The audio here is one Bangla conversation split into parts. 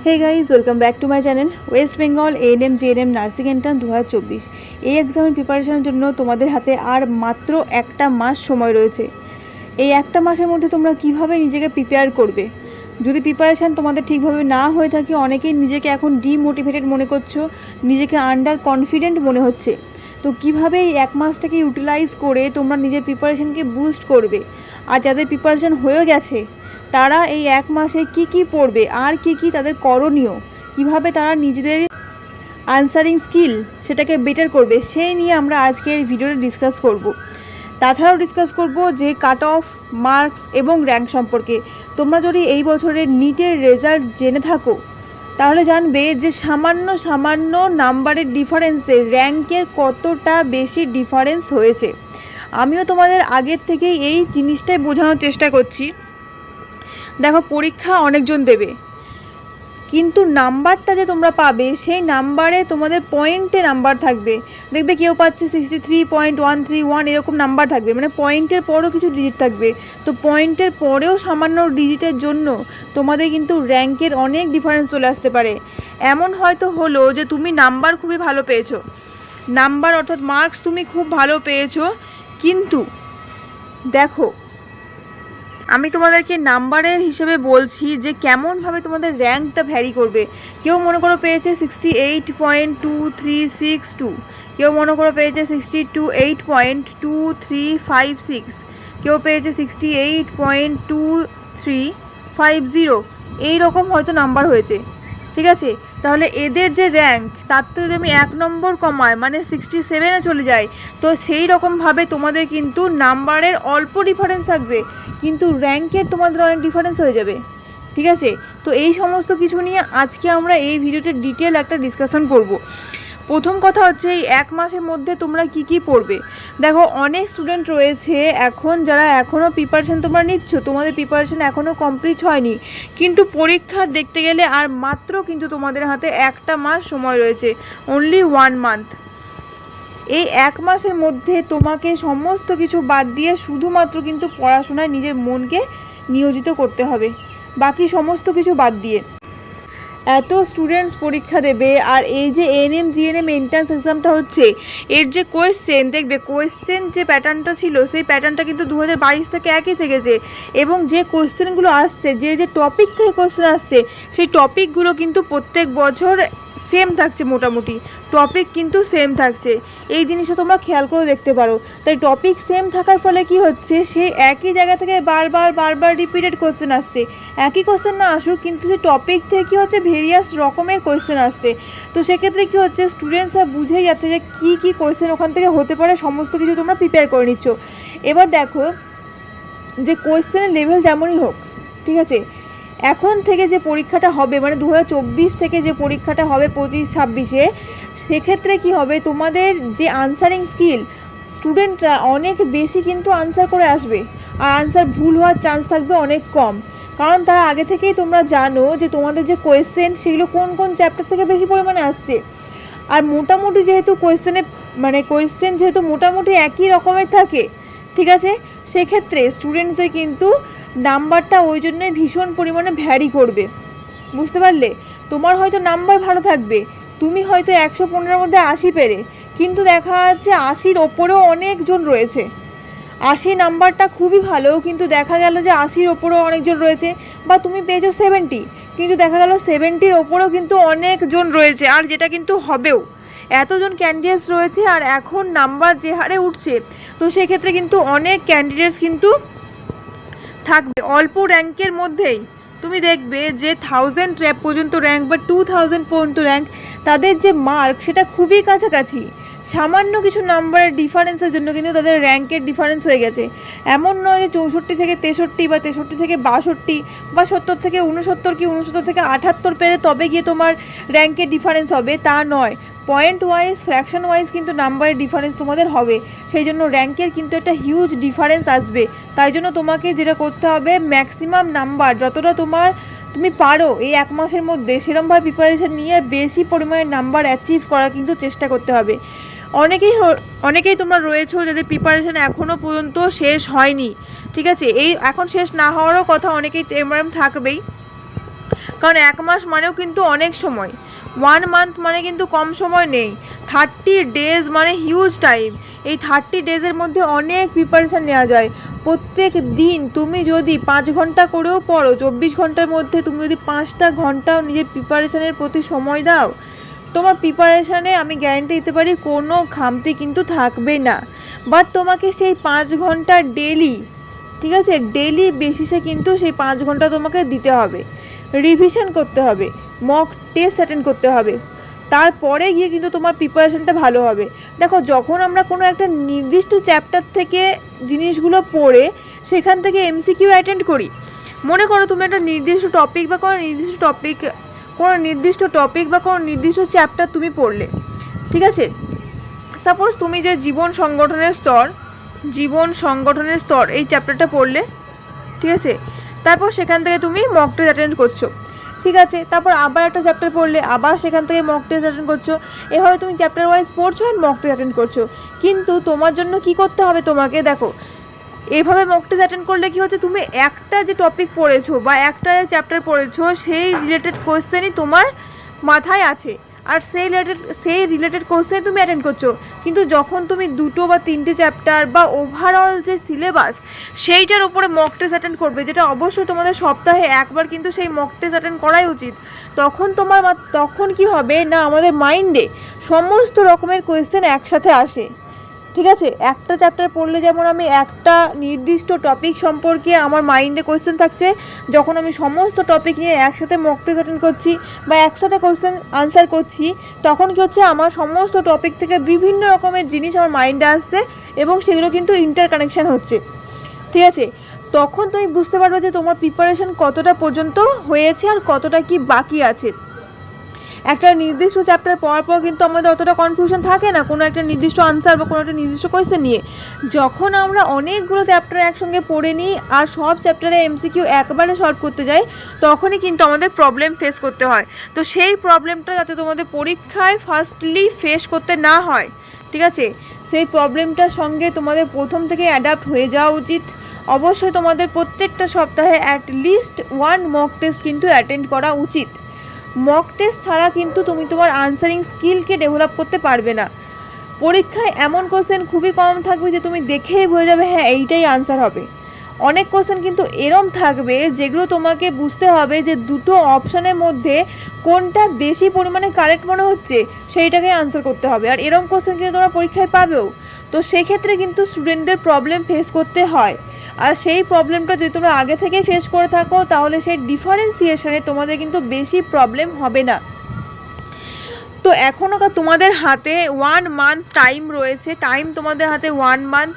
Hey guys welcome back to my channel. West Bengal ANM GNM nursing entrance 2024 এই এক্সামের প্রিপারেশনের জন্য তোমাদের হাতে আর মাত্র একটা মাস সময় রয়েছে। এই একটা মাসের মধ্যে তোমরা কিভাবে নিজেকে প্রিপেয়ার করবে? যদি প্রিপারেশান তোমাদের ঠিকভাবে না হয়ে থাকে, অনেকেই নিজেকে এখন ডিমোটিভেটেড মনে করছো, নিজেকে আন্ডার কনফিডেন্ট মনে হচ্ছে। তো কিভাবে এই এক মাসটাকে ইউটিলাইজ করে তোমরা নিজের প্রিপারেশানকে বুস্ট করবে? আর যাদের প্রিপারেশান হয়ে গেছে তারা এই এক মাসে কি পড়বে আর কি তাদের করণীয়, কিভাবে তারা নিজেদের আনসারিং স্কিল সেটাকে বেটার করবে, সেই নিয়ে আমরা আজকে এই ভিডিওতে ডিসকাস করব। তাছাড়াও ডিসকাস করব যে কাট অফ মার্কস এবং র্যাঙ্ক সম্পর্কে। তোমরা যদি এই বছরের নিটের রেজাল্ট জেনে থাকো তাহলে জানবে যে সামান্য নাম্বারের ডিফারেন্সে র্যাঙ্কের কতটা বেশি ডিফারেন্স হয়েছে। আমিও তোমাদের আগের থেকেই এই জিনিসটাই বোঝানোর চেষ্টা করছি। দেখো, পরীক্ষা অনেকজন দেবে, কিন্তু নাম্বারটা যে তোমরা পাবে সেই নাম্বারে তোমাদের পয়েন্টে নাম্বার থাকবে। দেখবে কেউ পাচ্ছে 63.131 এরকম নাম্বার থাকবে, মানে পয়েন্টের পরেও কিছু ডিজিট থাকবে। তো পয়েন্টের পরেও সামান্য ডিজিটের জন্য তোমাদের কিন্তু র্যাঙ্কের অনেক ডিফারেন্স চলে আসতে পারে। এমন হয়তো হলো যে তুমি নাম্বার খুবই ভালো পেয়েছো, নাম্বার অর্থাৎ মার্কস তুমি খুব ভালো পেয়েছো, কিন্তু দেখো আমি তোমাদেরকে নাম্বারের হিসেবে বলছি যে কেমনভাবে তোমাদের র্যাঙ্কটা ভ্যারি করবে। কেউ মনে করো পেয়েছে 68.2362, কেউ মনে করো পেয়েছে 68.2356, কেউ পেয়েছে 68.2350, এইরকম হয়তো নাম্বার হয়েছে। ঠিক আছে, তাহলে এদের যে র্যাঙ্ক তার থেকে যদি আমি 1 নম্বর কমাই মানে 67-এ চলে যায়, তো সেই রকমভাবে তোমাদের কিন্তু নাম্বারের অল্প ডিফারেন্স থাকবে, কিন্তু র্যাঙ্কের তোমাদের অনেক ডিফারেন্স হয়ে যাবে। ঠিক আছে, তো এই সমস্ত কিছু নিয়ে আজকে আমরা এই ভিডিওতে ডিটেল একটা ডিসকাশন করব। প্রথম কথা হচ্ছে এই এক মাসের মধ্যে তোমরা কি পড়বে। দেখো, অনেক স্টুডেন্ট রয়েছে এখন যারা এখনও প্রিপারেশান তোমরা নিচ্ছ, তোমাদের প্রিপারেশান এখনও কমপ্লিট হয়নি, কিন্তু পরীক্ষার দেখতে গেলে আর মাত্র কিন্তু তোমাদের হাতে একটা মাস সময় রয়েছে, অনলি 1 মান্থ। এই এক মাসের মধ্যে তোমাকে সমস্ত কিছু বাদ দিয়ে শুধুমাত্র কিন্তু পড়াশোনায় নিজের মনকে নিয়োজিত করতে হবে, বাকি সমস্ত কিছু বাদ দিয়ে। এত স্টুডেন্টস পরীক্ষা দেবে, আর এই যে এএনএম জিএনএম এন্ট্রান্স এক্সামটা হচ্ছে, এর যে কোয়েশ্চেন দেখবে, কোয়েশ্চেন যে প্যাটার্নটা ছিল সেই প্যাটার্নটা কিন্তু 2022 থেকে একই থেকেছে, এবং যে কোয়েশ্চেনগুলো আসছে, যে টপিক থেকে কোয়েশ্চেন আসছে সেই টপিকগুলো কিন্তু প্রত্যেক বছর সেম থাকছে, মোটামুটি টপিক কিন্তু সেম থাকছে। এই জিনিসটা তোমরা খেয়াল করে দেখতে পারো। তাই টপিক সেম থাকার ফলে কি হচ্ছে, সেই একই জায়গা থেকে বারবার রিপিটেড কোয়েশ্চেন আসছে। একই কোয়েশ্চেন না আসুক, কিন্তু সেই টপিক থেকে কী হচ্ছে, ভেরিয়াস রকমের কোয়েশ্চেন আসছে। তো সেক্ষেত্রে কী হচ্ছে, স্টুডেন্টসরা বুঝেই যাচ্ছে যে কী কোয়েশ্চেন ওখান থেকে হতে পারে, সমস্ত কিছু তোমরা প্রিপেয়ার করে নিচ্ছ। এবার দেখো যে কোয়েশ্চেনের লেভেল যেমনই হোক, ঠিক আছে, এখন থেকে যে পরীক্ষাটা হবে মানে 2024 থেকে যে পরীক্ষাটা হবে 25-26-এ, সেক্ষেত্রে কি হবে, তোমাদের যে আনসারিং স্কিল, স্টুডেন্টরা অনেক বেশি কিন্তু আনসার করে আসবে, আর আনসার ভুল হওয়ার চান্স থাকবে অনেক কম, কারণ তারা আগে থেকেই তোমরা জানো যে তোমাদের যে কোয়েশ্চেন সেগুলো কোন চ্যাপ্টার থেকে বেশি পরিমাণে আসছে। আর মোটামুটি যেহেতু কোয়েশ্চেন যেহেতু মোটামুটি একই রকমের থাকে, ঠিক আছে, সেক্ষেত্রে স্টুডেন্টসের কিন্তু নাম্বারটা ওই জন্যই ভীষণ পরিমাণে ভ্যারি করবে। বুঝতে পারলে? তোমার হয়তো নাম্বার ভালো থাকবে, তুমি হয়তো 115-এর মধ্যে 80 পেরে, কিন্তু দেখা যাচ্ছে 80-র ওপরেও অনেকজন রয়েছে। 80 নাম্বারটা খুবই ভালো, কিন্তু দেখা গেল যে 80-র ওপরেও অনেকজন রয়েছে, বা তুমি পেয়েছো 70, কিন্তু দেখা গেল 70-র ওপরেও কিন্তু অনেকজন রয়েছে, আর যেটা কিন্তু হবেও। এতজন ক্যান্ডিডেটস রয়েছে আর এখন নাম্বার যে হারে উঠছে, তো সেক্ষেত্রে কিন্তু অনেক ক্যান্ডিডেটস কিন্তু থাকবে অল্প র্যাঙ্কের মধ্যেই। তুমি দেখবে যে 1000 পর্যন্ত র্যাঙ্ক বা 2000 পর্যন্ত র্যাঙ্ক, তাদের যে মার্ক সেটা খুবই কাছাকাছি, সামান্য কিছু নাম্বারের ডিফারেন্সের জন্য কিন্তু তাদের র্যাঙ্কের ডিফারেন্স হয়ে গেছে। এমন নয় যে 64 থেকে 63 বা 63 থেকে 62 বা 70 থেকে 69 কি 69 থেকে 78 পেরে তবে গিয়ে তোমার র্যাঙ্কের ডিফারেন্স হবে, তা নয়। পয়েন্ট ওয়াইজ, ফ্র্যাকশন ওয়াইজ কিন্তু নাম্বারের ডিফারেন্স তোমাদের হবে, সেই জন্য র্যাঙ্কের কিন্তু একটা হিউজ ডিফারেন্স আসবে। তাই জন্য তোমাকে যেটা করতে হবে, ম্যাক্সিমাম নাম্বার যতটা তুমি পারো এই এক মাসের মধ্যে সেরকমভাবে প্রিপারেশান নিয়ে বেশি পরিমাণে নাম্বার অ্যাচিভ করার কিন্তু চেষ্টা করতে হবে। অনেকেই তোমরা রয়েছো যাদের প্রিপারেশান এখনও পর্যন্ত শেষ হয়নি, ঠিক আছে, এই এখন শেষ না হওয়ারও কথা, অনেকেই এরকম থাকবেই। কারণ 1 মাস মানেও কিন্তু অনেক সময়, 1 মান্থ মানে কিন্তু কম সময় নেই। 30 ডেজ মানে হিউজ টাইম। এই 30 ডেজের মধ্যে অনেক প্রিপারেশান নেওয়া যায়। প্রত্যেক দিন তুমি যদি 5 ঘন্টা করেও পড়ো, 24 ঘন্টার মধ্যে তুমি যদি 5টা ঘন্টাও নিজের প্রিপারেশানের প্রতি সময় দাও, তোমার প্রিপারেশানে আমি গ্যারান্টি দিতে পারি কোনো খামতি কিন্তু থাকবে না। বাট তোমাকে সেই 5 ঘন্টা ডেলি, ঠিক আছে, ডেলি বেসিসে কিন্তু সেই 5 ঘন্টা তোমাকে দিতে হবে, রিভিশন করতে হবে, মক টেস্ট অ্যাটেন্ড করতে হবে, তারপরে গিয়ে কিন্তু তোমার প্রিপারেশানটা ভালো হবে। দেখো, যখন আমরা কোনো একটা নির্দিষ্ট চ্যাপ্টার থেকে জিনিসগুলো পড়ে সেখান থেকে এমসিকিউ অ্যাটেন্ড করি, মনে করো তুমি একটা নির্দিষ্ট টপিক বা কোনো নির্দিষ্ট চ্যাপ্টার তুমি পড়লে, ঠিক আছে, সাপোজ তুমি যে জীবন সংগঠনের স্তর এই চ্যাপ্টারটা পড়লে, ঠিক আছে, তারপর সেখান থেকে তুমি মক টেস্ট অ্যাটেন্ড করছো, ঠিক আছে, তারপর আবার একটা চ্যাপ্টার পড়লে আবার সেখান থেকে মক টেস্ট অ্যাটেন্ড করছো, এভাবে তুমি চ্যাপ্টার ওয়াইজ পড়ছো আর মক টেস্ট অ্যাটেন্ড করছো। কিন্তু তোমার জন্য কি করতে হবে, তোমাকে দেখো এইভাবে মক টেস্ট অ্যাটেন্ড করলে কি হচ্ছে, তুমি একটা যে টপিক পড়েছো বা একটা চ্যাপ্টার পড়েছো সেই রিলেটেড কোয়েশ্চেনই তোমার মাথায় আছে, আর সেই রিলেটেড কোয়েশ্চেন তুমি অ্যাটেন্ড করছো। কিন্তু যখন তুমি 2 বা 3টে চ্যাপ্টার বা ওভারঅল যে সিলেবাস সেইটার উপরে মক টেস্ট অ্যাটেন্ড করবে, যেটা অবশ্যই তোমাদের সপ্তাহে একবার কিন্তু সেই মক টেস্ট অ্যাটেন্ড করাই উচিত, তখন কি হবে না, আমাদের মাইন্ডে সমস্ত রকমের কোয়েশ্চেন একসাথে আসে, ঠিক আছে। একটা চ্যাপ্টার পড়লে যেমন আমি একটা নির্দিষ্ট টপিক সম্পর্কে আমার মাইন্ডে কোয়েশ্চেন থাকছে, যখন আমি সমস্ত টপিক নিয়ে একসাথে মক টেস্ট অ্যাটেন্ড করছি বা একসাথে কোয়েশ্চেন আনসার করছি, তখন কি হচ্ছে, আমার সমস্ত টপিক থেকে বিভিন্ন রকমের জিনিস আমার মাইন্ডে আসছে এবং সেগুলো কিন্তু ইন্টারকানেকশান হচ্ছে, ঠিক আছে। তখন তুমি বুঝতে পারবে যে তোমার প্রিপারেশন কতটা পর্যন্ত হয়েছে আর কতটা কি বাকি আছে। একটা নির্দিষ্ট চ্যাপ্টার পড়ার পর কিন্তু আমাদের অতটা কনফিউশন থাকে না কোনো একটা নির্দিষ্ট আনসার বা কোনো একটা নির্দিষ্ট কোয়েশ্চেন নিয়ে। যখন আমরা অনেকগুলো চ্যাপ্টার একসঙ্গে পড়ে নিই আর সব চ্যাপ্টারে এমসিকিউ একবারে সলভ করতে যাই, তখনই কিন্তু আমাদের প্রবলেম ফেস করতে হয়। তো সেই প্রবলেমটা যাতে তোমাদের পরীক্ষায় ফার্স্টলি ফেস করতে না হয়, ঠিক আছে, সেই প্রবলেমটার সঙ্গে তোমাদের প্রথম থেকে অ্যাডাপ্ট হয়ে যাওয়া উচিত। অবশ্যই তোমাদের প্রত্যেকটা সপ্তাহে অ্যাটলিস্ট 1 মক টেস্ট কিন্তু অ্যাটেন্ড করা উচিত। মক টেস্ট ছাড়া কিন্তু তুমি তোমার আনসারিং স্কিলকে ডেভেলপ করতে পারবে না। পরীক্ষায় এমন কোশ্চেন খুবই কম থাকবে যে তুমি দেখেই বুঝে যাবে হ্যাঁ এইটাই আনসার হবে। অনেক কোশ্চেন কিন্তু এরম থাকবে যেগুলো তোমাকে বুঝতে হবে যে 2টো অপশানের মধ্যে কোনটা বেশি পরিমাণে কারেক্ট মনে হচ্ছে সেইটাকে আনসার করতে হবে। আর এরম কোশ্চেন কিন্তু তোমরা পরীক্ষায় পাবেও। তো সেক্ষেত্রে কিন্তু স্টুডেন্টদের প্রবলেম ফেস করতে হয়। আর সেই প্রবলেমটা যদি তোমরা আগে থেকে ফেস করে থাকো তাহলে সেই ডিফারেন্সিয়েশনে তোমাদের কিন্তু বেশি প্রবলেম হবে না। তো এখনও তোমাদের হাতে 1 মান্থ টাইম রয়েছে, তোমাদের হাতে 1 মান্থ।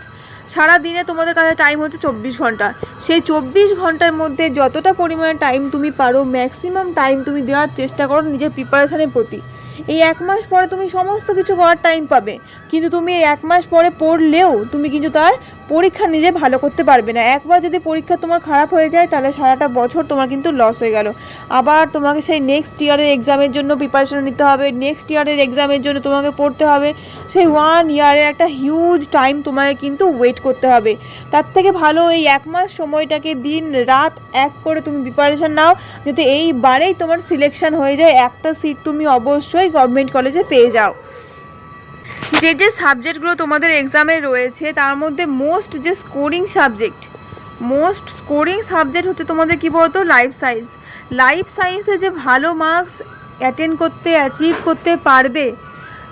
সারা দিনে তোমাদের কাছে টাইম হচ্ছে 24 ঘন্টা। সেই 24 ঘন্টার মধ্যে যতটা পরিমাণে টাইম তুমি পারো ম্যাক্সিমাম টাইম তুমি দেওয়ার চেষ্টা করো নিজের প্রিপারেশনের প্রতি। এই 1 মাস পরে তুমি সমস্ত কিছু করার টাইম পাবে, কিন্তু তুমি এই 1 মাস পরে পড়লেও তুমি কিন্তু তার পরীক্ষা নিজে ভালো করতে পারবে না। একবার যদি পরীক্ষা তোমার খারাপ হয়ে যায় তাহলে সারাটা বছর তোমার কিন্তু লস হয়ে গেল। আবার তোমাকে সেই নেক্সট ইয়ারের এক্সামের জন্য প্রিপারেশন নিতে হবে, নেক্সট ইয়ারের এক্সামের জন্য তোমাকে পড়তে হবে। সেই 1 ইয়ারের একটা হিউজ টাইম তোমাকে কিন্তু ওয়েট করতে হবে। তার থেকে ভালো এই 1 মাস সময়টাকে দিন রাত এক করে তুমি প্রিপারেশন নাও, যাতে এইবারেই তোমার সিলেকশন হয়ে যায়, একটা সিট তুমি অবশ্যই গভর্নমেন্ট কলেজে পেয়ে যাও। যে সাবজেক্টগুলো তোমাদের এক্সামে রয়েছে তার মধ্যে মোস্ট স্কোরিং সাবজেক্ট হচ্ছে তোমাদের কী বলতো, লাইফ সায়েন্সে যে ভালো মার্কস অ্যাচিভ করতে পারবে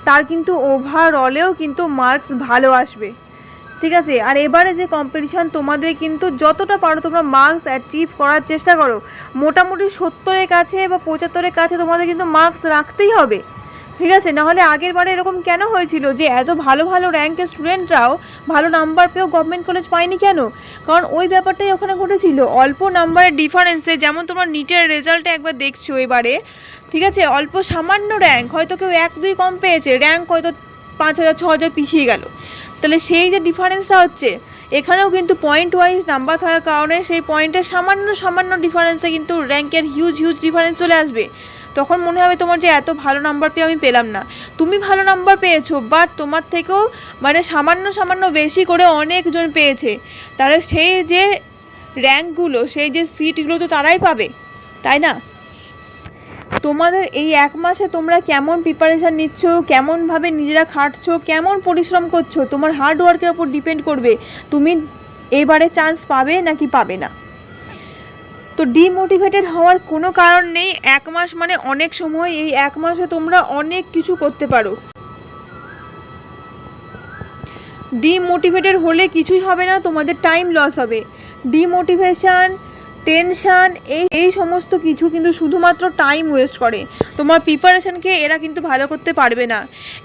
তার কিন্তু ওভারঅলেও কিন্তু মার্কস ভালো আসবে, ঠিক আছে। আর এবারে যে কম্পিটিশান তোমাদের কিন্তু যতটা পারো তোমরা মার্কস অ্যাচিভ করার চেষ্টা করো। মোটামুটি 70-এর কাছে বা 75-এর কাছে তোমাদের কিন্তু মার্কস রাখতেই হবে, ঠিক আছে। নাহলে আগের বারে এরকম কেন হয়েছিল যে এত ভালো র্যাঙ্কের স্টুডেন্টরাও ভালো নাম্বার পেয়েও গভর্নমেন্ট কলেজ পায়নি কেন? কারণ ওই ব্যাপারটাই ওখানে ঘটেছিল, অল্প নাম্বারের ডিফারেন্সে। যেমন তোমরা নিটের রেজাল্টে একবার দেখছো এবারে, ঠিক আছে, অল্প সামান্য র্যাঙ্ক, হয়তো কেউ 1-2 কম পেয়েছে, র্যাঙ্ক হয়তো 5,000-6,000 পিছিয়ে গেল। তাহলে সেই যে ডিফারেন্সটা হচ্ছে এখানেও কিন্তু পয়েন্ট ওয়াইজ নাম্বার থাকার কারণে সেই পয়েন্টের সামান্য ডিফারেন্সে কিন্তু র্যাঙ্কের হিউজ ডিফারেন্স চলে আসবে। তখন মনে হবে তোমার যে এত ভালো নাম্বার পেয়ে আমি পেলাম না। তুমি ভালো নাম্বার পেয়েছো, বাট তোমার থেকেও মানে সামান্য বেশি করে অনেকজন পেয়েছে। তাহলে সেই যে র্যাঙ্কগুলো, সেই যে সিটগুলো তো তারাই পাবে, তাই না? তোমাদের এই 1 মাসে তোমরা কেমন প্রিপারেশান নিচ্ছ, কেমনভাবে নিজেরা খাটছো, কেমন পরিশ্রম করছো, তোমার হার্ড ওয়ার্কের ওপর ডিপেন্ড করবে তুমি এবারে চান্স পাবে নাকি পাবে না। তো ডিমোটিভেটেড হওয়ার কোনো কারণ নেই। 1 মাস মানে অনেক সময়, এই 1 মাসে তোমরা অনেক কিছু করতে পারো। ডিমোটিভেটেড হলে কিছুই হবে না, তোমাদের টাইম লস হবে। ডিমোটিভেশন, টেনশান, এই সমস্ত কিছু কিন্তু শুধুমাত্র টাইম ওয়েস্ট করে, তোমার প্রিপারেশনকে এরা কিন্তু ভালো করতে পারবে না।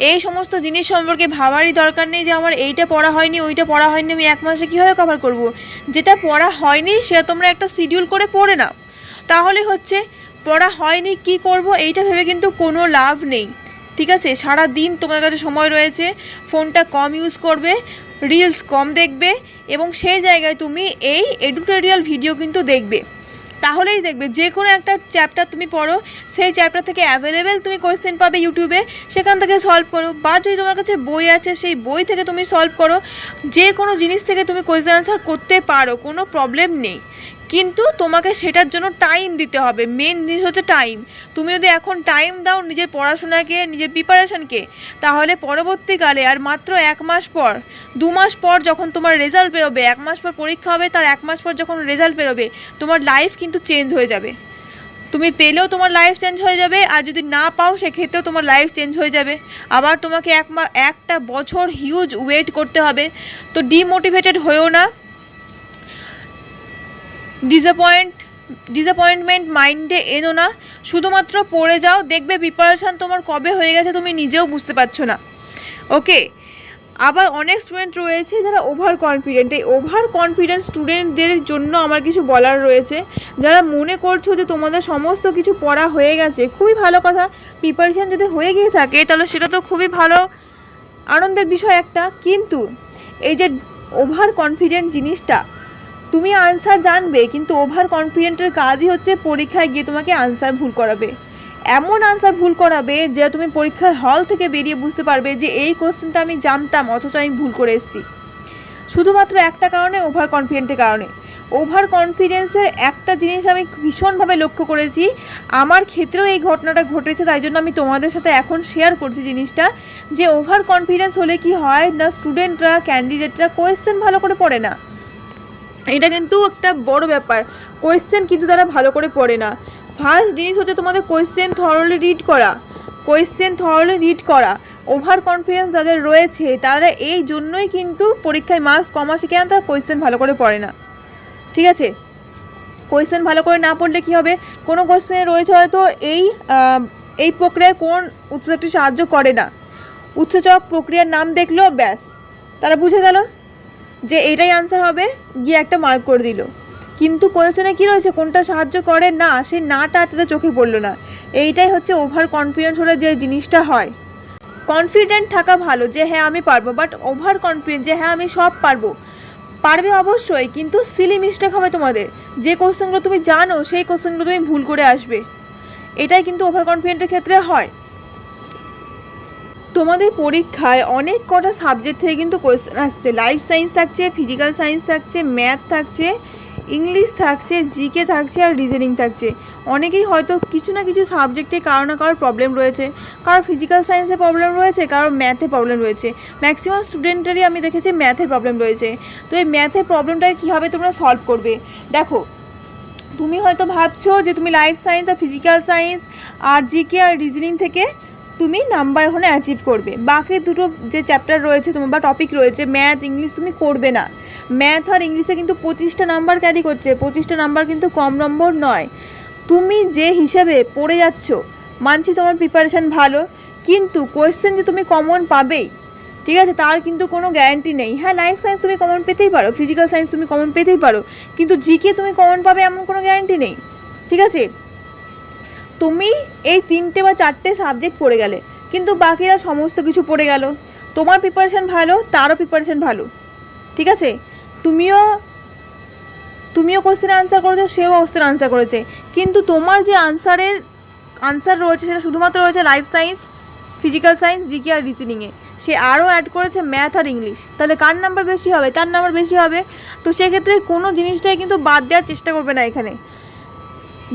এই সমস্ত জিনিস সম্পর্কে ভাবারই দরকার নেই যে আমার এইটা পড়া হয়নি, ওইটা পড়া হয়নি, আমি 1 মাসে কীভাবে কভার করব। যেটা পড়া হয়নি সেটা তোমরা একটা শিডিউল করে পড়ে নাও, তাহলে হচ্ছে। পড়া হয়নি কি করব এইটা ভেবে কিন্তু কোনো লাভ নেই, ঠিক আছে। সারা দিন তোমার কাছে সময় রয়েছে, ফোনটা কম ইউজ করবে, রিলস কম দেখবে, এবং সেই জায়গায় তুমি এই এডুটোরিয়াল ভিডিও কিন্তু দেখবে। তাহলেই দেখবে যে কোনো একটা চ্যাপ্টার তুমি পড়ো, সেই চ্যাপ্টার থেকে অ্যাভেলেবেল তুমি কোয়েশ্চেন পাবে ইউটিউবে, সেখান থেকে সলভ করো। বা যদি তোমার কাছে বই আছে সেই বই থেকে তুমি সলভ করো। যে কোনো জিনিস থেকে তুমি কোয়েশ্চেন আনসার করতে পারো, কোনো প্রবলেম নেই। কিন্তু তোমাকে সেটার জন্য টাইম দিতে হবে। মেন জিনিস হচ্ছে টাইম। তুমি যদি এখন টাইম দাও নিজের পড়াশোনাকে, নিজের প্রিপারেশনকে, তাহলে পরবর্তীকালে আর মাত্র 1 মাস পর, 2 মাস পর যখন তোমার রেজাল্ট বেরোবে, 1 মাস পর পরীক্ষা হবে, তার 1 মাস পর যখন রেজাল্ট বেরোবে, তোমার লাইফ কিন্তু চেঞ্জ হয়ে যাবে। তুমি পেলেও তোমার লাইফ চেঞ্জ হয়ে যাবে, আর যদি না পাও সেক্ষেত্রেও তোমার লাইফ চেঞ্জ হয়ে যাবে। আবার তোমাকে একটা বছর হিউজ ওয়েট করতে হবে। তো ডিমোটিভেটেড হয়েও না, ডিসঅ্যাপয়েন্টমেন্ট মাইন্ডে এনো না, শুধুমাত্র পড়ে যাও। দেখবে প্রিপারেশান তোমার কবে হয়ে গেছে তুমি নিজেও বুঝতে পারছো না। ওকে। আবার অনেক স্টুডেন্ট রয়েছে যারা ওভার কনফিডেন্ট। এই ওভার কনফিডেন্ট স্টুডেন্টদের জন্য আমার কিছু বলার রয়েছে। যারা মনে করছো যে তোমাদের সমস্ত কিছু পড়া হয়ে গেছে, খুবই ভালো কথা। প্রিপারেশান যদি হয়ে গিয়ে থাকে তাহলে সেটা তো খুবই ভালো, আনন্দের বিষয় একটা। কিন্তু এই যে ওভার কনফিডেন্ট জিনিসটা, তুমি আনসার জানবে, কিন্তু ওভার কনফিডেন্টের কাজই হচ্ছে পরীক্ষায় গিয়ে তোমাকে আনসার ভুল করাবে। এমন আনসার ভুল করাবে যে তুমি পরীক্ষার হল থেকে বেরিয়ে বুঝতে পারবে যে এই কোশ্চেনটা আমি জানতাম অথচ আমি ভুল করে এসেছি। শুধুমাত্র একটা কারণে, ওভার কনফিডেন্টের কারণে। ওভার কনফিডেন্সের একটা জিনিস আমি ভীষণভাবে লক্ষ্য করেছি, আমার ক্ষেত্রেও এই ঘটনাটা ঘটেছে, তাই জন্য আমি তোমাদের সাথে এখন শেয়ার করছি জিনিসটা। যে ওভার কনফিডেন্স হলে কি হয় না, স্টুডেন্টরা, ক্যান্ডিডেটরা কোয়েশ্চেন ভালো করে পড়ে না। এটা কিন্তু একটা বড় ব্যাপার। কোয়েশ্চেন কিন্তু তারা ভালো করে পড়ে না। ফার্স্ট জিনিস হচ্ছে তোমাদের কোয়েশ্চেন থরলি রিড করা। ওভার কনফিডেন্স যাদের রয়েছে তারা এই জন্যই কিন্তু পরীক্ষায় মার্কস কম আসে, কেন? তারা কোয়েশ্চেন ভালো করে পড়ে না, ঠিক আছে। কোয়েশ্চেন ভালো করে না পড়লে কী হবে, কোনো কোয়েশ্চেনে রয়েছে হয়তো এই প্রক্রিয়ায় কোন উৎসেচকটি সাহায্য করে না, উৎসেচক প্রক্রিয়ার নাম দেখলো, ব্যাস তারা বুঝে গেল যে এইটাই আনসার হবে, গিয়ে একটা মার্ক করে দিল। কিন্তু কোয়েশ্চেনে কী রয়েছে, কোনটা সাহায্য করে না, সেই নাটা তাদের চোখে পড়লো না। এইটাই হচ্ছে ওভার কনফিডেন্স হলে যে জিনিসটা হয়। কনফিডেন্ট থাকা ভালো যে হ্যাঁ আমি পারবো, বাট ওভার কনফিডেন্ট যে হ্যাঁ আমি সব পারবে অবশ্যই, কিন্তু সিলি মিস্টেক হবে তোমাদের। যে কোশ্চেনগুলো তুমি জানো সেই কোশ্চেনগুলো তুমি ভুল করে আসবে, এটাই কিন্তু ওভার কনফিডেন্টের ক্ষেত্রে হয়। তোমাদের পরীক্ষায় অনেক কটা সাবজেক্ট থেকে কিন্তু কোয়েশ্চেন আসছে। লাইফ সায়েন্স থাকছে, ফিজিক্যাল সায়েন্স থাকছে, ম্যাথ থাকছে, ইংলিশ থাকছে, জিকে থাকছে, আর রিজনিং থাকছে। অনেকেই হয়তো কিছু না কিছু সাবজেক্টে কারো না কারোর প্রবলেম রয়েছে, কারো ফিজিক্যাল সায়েন্সে প্রবলেম রয়েছে, কারো ম্যাথে প্রবলেম রয়েছে। ম্যাক্সিমাম স্টুডেন্টেরই আমি দেখেছি ম্যাথের প্রবলেম রয়েছে। তো এই ম্যাথের প্রবলেমটাকে কীভাবে তোমরা সলভ করবে? দেখো, তুমি হয়তো ভাবছো যে তুমি লাইফ সায়েন্স আর ফিজিক্যাল সায়েন্স আর জিকে আর রিজনিং থেকে তুমি নাম্বার ওখানে অ্যাচিভ করবে, বাকি দুটো যে চ্যাপ্টার রয়েছে তোমার বা টপিক রয়েছে ম্যাথ, ইংলিশ, তুমি করবে না। ম্যাথ আর ইংলিশে কিন্তু 25টা নাম্বার ক্যারি করছে, 25টা নাম্বার কিন্তু কম নম্বর নয়। তুমি যে হিসেবে পড়ে যাচ্ছ, মানছি তোমার প্রিপারেশান ভালো, কিন্তু কোয়েশ্চেন যে তুমি কমন পাবেই, ঠিক আছে, তার কিন্তু কোনো গ্যারান্টি নেই। হ্যাঁ, লাইফ সায়েন্স তুমি কমন পেতেই পারো, ফিজিক্যাল সায়েন্স তুমি কমন পেতেই পারো, কিন্তু জিকে তুমি কমন পাবে এমন কোনো গ্যারান্টি নেই, ঠিক আছে। তুমি এই 3টে বা 4টে সাবজেক্ট পড়ে গেলে, কিন্তু বাকিরা সমস্ত কিছু পড়ে গেল। তোমার প্রিপারেশান ভালো, তারও প্রিপারেশান ভালো, ঠিক আছে। তুমিও কোশ্চেনে আনসার করেছো, সেও কোশ্চেন আনসার করেছে, কিন্তু তোমার যে আনসার রয়েছে সেটা শুধুমাত্র রয়েছে life science, physical science, GK আর রিজনিংয়ে। সে আরও অ্যাড করেছে ম্যাথ আর ইংলিশ। তাহলে কার নাম্বার বেশি হবে? তার নাম্বার বেশি হবে। তো সেক্ষেত্রে কোনো জিনিসটাই কিন্তু বাদ দেওয়ার চেষ্টা করবে না এখানে।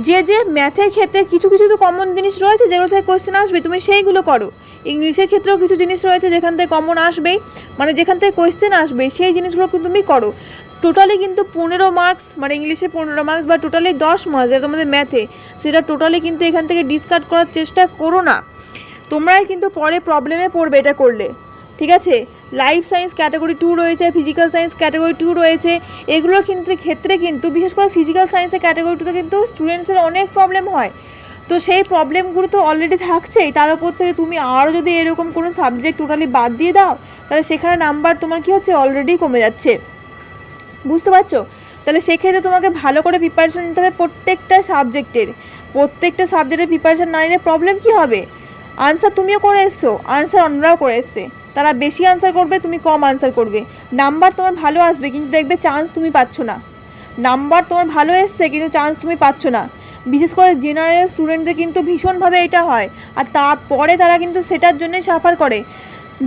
যে ম্যাথের ক্ষেত্রে কিছু কিছু তো কমন জিনিস রয়েছে যেগুলো থেকে কোয়েশ্চেন আসবে, তুমি সেইগুলো করো। ইংলিশের ক্ষেত্রেও কিছু জিনিস রয়েছে যেখান থেকে কমন আসবেই, মানে যেখান থেকে কোয়েশ্চেন আসবে সেই জিনিসগুলো কিন্তু তুমি করো। টোটালি কিন্তু 15 মার্কস, মানে ইংলিশে 15 মার্কস বা টোটালি 10 মার্কস যেটা তোমাদের ম্যাথে, সেটা টোটালি কিন্তু এখান থেকে ডিসকার্ড করার চেষ্টা করো না। তোমরাই কিন্তু পরে প্রবলেমে পড়বে এটা করলে, ঠিক আছে। লাইফ সায়েন্স ক্যাটাগরি 2 রয়েছে, ফিজিক্যাল সায়েন্স ক্যাটাগরি 2 রয়েছে, এগুলোর ক্ষেত্রে কিন্তু বিশেষ করে ফিজিক্যাল সায়েন্সের ক্যাটাগরি 2তে কিন্তু স্টুডেন্টসের অনেক প্রবলেম হয়। তো সেই প্রবলেমগুলো তো অলরেডি থাকছেই, তার উপর থেকে তুমি আরও যদি এরকম কোনো সাবজেক্ট টোটালি বাদ দিয়ে দাও, তাহলে সেখানে নাম্বার তোমার কী হচ্ছে, অলরেডি কমে যাচ্ছে। বুঝতে পারছো? তাহলে সেক্ষেত্রে তোমাকে ভালো করে প্রিপারেশন নিতে হবে প্রত্যেকটা সাবজেক্টের প্রিপারেশন না নিলে প্রবলেম কী হবে? আনসার তুমিও করে এসছো, আনসার অন্যরাও করে এসছে, তারা বেশি আনসার করবে, তুমি কম আনসার করবে, নাম্বার তোমার ভালো আসবে কিন্তু দেখবে চান্স তুমি পাচ্ছ না। নাম্বার তোমার ভালো এসছে কিন্তু চান্স তুমি পাচ্ছ না। বিশেষ করে জেনারেল স্টুডেন্টদের কিন্তু ভীষণভাবে এটা হয়, আর তারপরে তারা কিন্তু সেটার জন্যই সাফার করে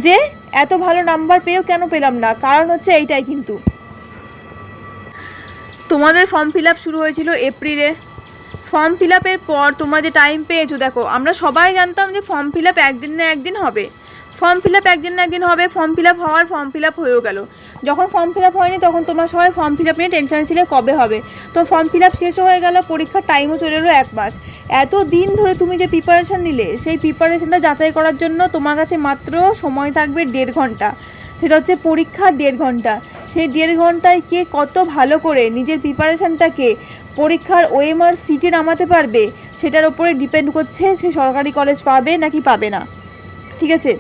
যে এত ভালো নাম্বার পেয়েও কেন পেলাম না। কারণ হচ্ছে এইটাই। কিন্তু তোমাদের ফর্ম ফিল আপ শুরু হয়েছিল এপ্রিলে। ফর্ম ফিল আপের পর তোমরা যে টাইম পেয়েছো, দেখো আমরা সবাই জানতাম যে ফর্ম ফিল আপ একদিন না একদিন হবে, ফর্ম ফিল আপ হয়েও গেল। যখন ফর্ম ফিল আপ হয়নি তখন তোমরা সবাই ফর্ম ফিল আপ নিয়ে টেনশন ছিলে কবে হবে। তো ফর্ম ফিল আপ শেষও হয়ে গেল, পরীক্ষার টাইমও চলে এলো 1 মাস। এত দিন ধরে তুমি যে প্রিপারেশান নিলে, সেই প্রিপারেশানটা যাচাই করার জন্য তোমার কাছে মাত্র সময় থাকবে 1.5 ঘন্টা। সেটা হচ্ছে পরীক্ষার 1.5 ঘন্টা। সেই 1.5 ঘন্টায় কে কত ভালো করে নিজের প্রিপারেশানটাকে পরীক্ষার ওএমআর সিটে নামাতে পারবে, সেটার ওপরে ডিপেন্ড করছে সে সরকারি কলেজ পাবে নাকি পাবে না, ঠিক আছে।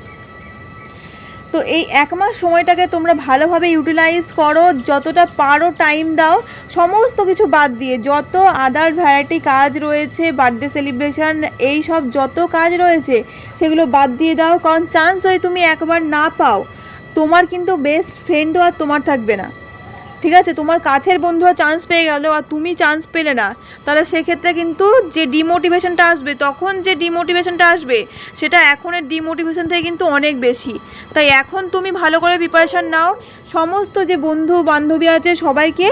তো এই 1 মাস সময়টাকে তোমরা ভালোভাবে ইউটিলাইজ করো, যতটা পারো টাইম দাও, সমস্ত কিছু বাদ দিয়ে যত আদার ভ্যারাইটি কাজ রয়েছে, বার্থডে সেলিব্রেশন, এই সব যত কাজ রয়েছে সেগুলো বাদ দিয়ে দাও। কারণ চান্স যদি তুমি একবার না পাও, তোমার কিন্তু বেস্ট ফ্রেন্ডও আর তোমার থাকবে না, ঠিক আছে। তোমার কাছের বন্ধুরা চান্স পেয়ে গেল আর তুমি চান্স পেলে না, তাহলে সেক্ষেত্রে কিন্তু যে ডিমোটিভেশনটা আসবে, সেটা এখনের ডিমোটিভেশন থেকে কিন্তু অনেক বেশি। তাই এখন তুমি ভালো করে প্রিপারেশান নাও। সমস্ত যে বন্ধু বান্ধবী আছে সবাইকে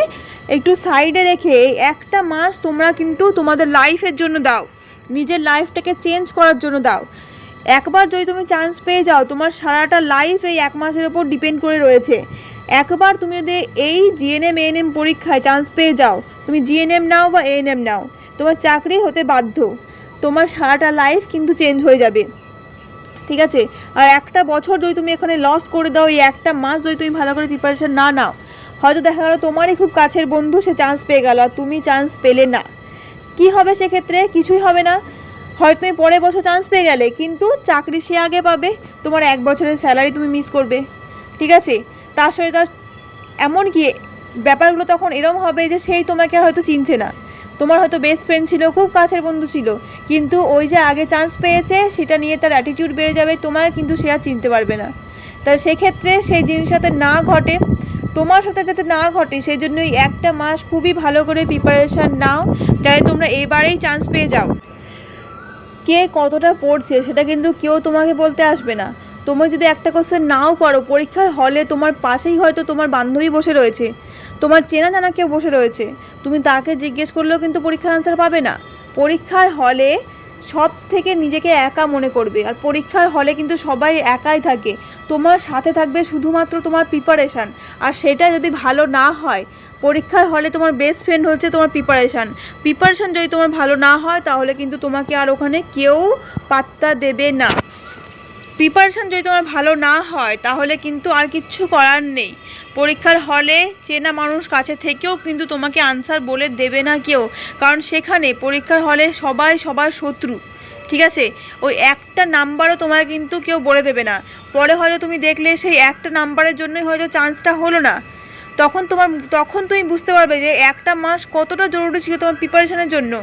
একটু সাইডে রেখে 1 মাস তোমরা কিন্তু তোমাদের লাইফের জন্য দাও, নিজের লাইফটাকে চেঞ্জ করার জন্য দাও। একবার যদি তুমি চান্স পেয়ে যাও, তোমার সারাটা লাইফ এই 1 মাসের ওপর ডিপেন্ড করে রয়েছে। একবার তুমি যদি এই জিএনএম এএনএম পরীক্ষায় চান্স পেয়ে যাও, তুমি জিএনএম নাও বা এএনএম নাও, তোমার চাকরি হতে বাধ্য, তোমার সারাটা লাইফ কিন্তু চেঞ্জ হয়ে যাবে, ঠিক আছে। আর 1 বছর যদি তুমি এখানে লস করে দাও, এই 1 মাস যদি তুমি ভালো করে প্রিপারেশান না নাও, হয়তো দেখা গেলো তোমারই খুব কাছের বন্ধু সে চান্স পেয়ে গেল আর তুমি চান্স পেলে না, কি হবে সেক্ষেত্রে? কিছুই হবে না। হয়তো তুমি পরের বছর চান্স পেয়ে গেলে, কিন্তু চাকরি সে আগে পাবে, তোমার 1 বছরের স্যালারি তুমি মিস করবে, ঠিক আছে। তার সাথে তার এমনকি ব্যাপারগুলো তখন এরকম হবে যে সেই তোমাকে হয়তো চিনছে না, তোমার হয়তো বেস্ট ফ্রেন্ড ছিল, খুব কাছের বন্ধু ছিল, কিন্তু ওই যে আগে চান্স পেয়েছে সেটা নিয়ে তার অ্যাটিটিউড বেড়ে যাবে, তোমায় কিন্তু সে আর চিনতে পারবে না। তাই সেক্ষেত্রে সেই জিনিস যাতে না ঘটে, তোমার সাথে যাতে না ঘটে, সেই জন্যই 1 মাস খুবই ভালো করে প্রিপারেশান নাও, যাতে তোমরা এবারেই চান্স পেয়ে যাও। কে কতটা পড়ছে সেটা কিন্তু কেউ তোমাকে বলতে আসবে না। তুমি যদি একটা কোশ্চেন নাও পারো, পরীক্ষার হলে তোমার পাশেই হয়তো তোমার বান্ধবী বসে রয়েছে, তোমার চেনা জানা কেউ বসে রয়েছে, তুমি তাকে জিজ্ঞেস করলেও কিন্তু পরীক্ষার আনসার পাবে না। পরীক্ষার হলে সব থেকে নিজেকে একা মনে করবে, আর পরীক্ষার হলে কিন্তু সবাই একাই থাকে, তোমার সাথে থাকবে শুধুমাত্র তোমার প্রিপারেশান, আর সেটা যদি ভালো না হয়, পরীক্ষার হলে তোমার বেস্ট ফ্রেন্ড হচ্ছে তোমার প্রিপারেশান যদি তোমার ভালো না হয়, তাহলে কিন্তু তোমাকে আর ওখানে কেউ পাত্তা দেবে না। প্রিপারেশান যদি তোমার ভালো না হয়, তাহলে কিন্তু আর কিচ্ছু করার নেই। পরীক্ষার হলে চেনা মানুষ কাছে থেকেও কিন্তু তোমাকে আনসার বলে দেবে না কেউ, কারণ সেখানে পরীক্ষার হলে সবাই সবার শত্রু, ঠিক আছে। ওই 1 নাম্বারও তোমায় কিন্তু কেউ বলে দেবে না। পরে হয়তো তুমি দেখলে সেই 1 নাম্বারের জন্যই হয়তো চান্সটা হলো না, তখন তুমি বুঝতে পারবে যে 1 মাস কতটা জরুরি ছিল তোমার প্রিপারেশানের জন্য।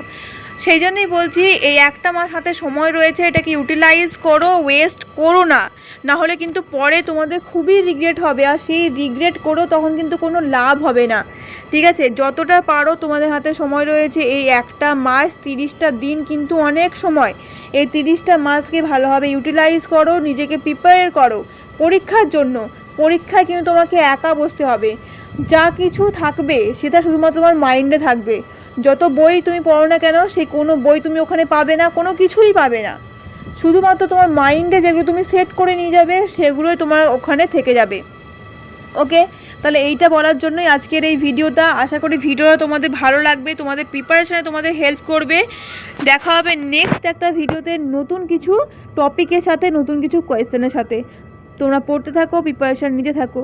সেই জন্যই বলছি, এই 1 মাস হাতে সময় রয়েছে, এটাকে ইউটিলাইজ করো, ওয়েস্ট করো না, না হলে কিন্তু পরে তোমাদের খুবই রিগ্রেট হবে, আর সেই রিগ্রেট করো তখন কিন্তু কোনো লাভ হবে না, ঠিক আছে। যতটা পারো তোমাদের হাতে সময় রয়েছে, এই 1 মাস, 30টা দিন কিন্তু অনেক সময়, এই 30টা মাসকে ভালোভাবে ইউটিলাইজ করো, নিজেকে প্রিপেয়ার করো পরীক্ষার জন্য। পরীক্ষায় কিন্তু তোমাকে একা বসতে হবে, যা কিছু থাকবে সেটা শুধুমাত্র তোমার মাইন্ডে থাকবে, যত বই তুমি পড়ো না কেন, সেই কোনো বই তুমি ওখানে পাবে না, কোনো কিছুই পাবে না। শুধুমাত্র তোমার মাইন্ডে যেগুলো তুমি সেট করে নিয়ে যাবে সেগুলোই তোমার ওখানে থেকে যাবে। ওকে, তাহলে এইটা বলার জন্যই আজকের এই ভিডিওটা। আশা করি ভিডিওটা তোমাদের ভালো লাগবে, তোমাদের প্রিপারেশানে তোমাদের হেল্প করবে। দেখা হবে নেক্সট একটা ভিডিওতে নতুন কিছু টপিকের সাথে, নতুন কিছু কোয়েশ্চেনের সাথে। তোমরা পড়তে থাকো, প্রিপারেশান নিতে থাকো।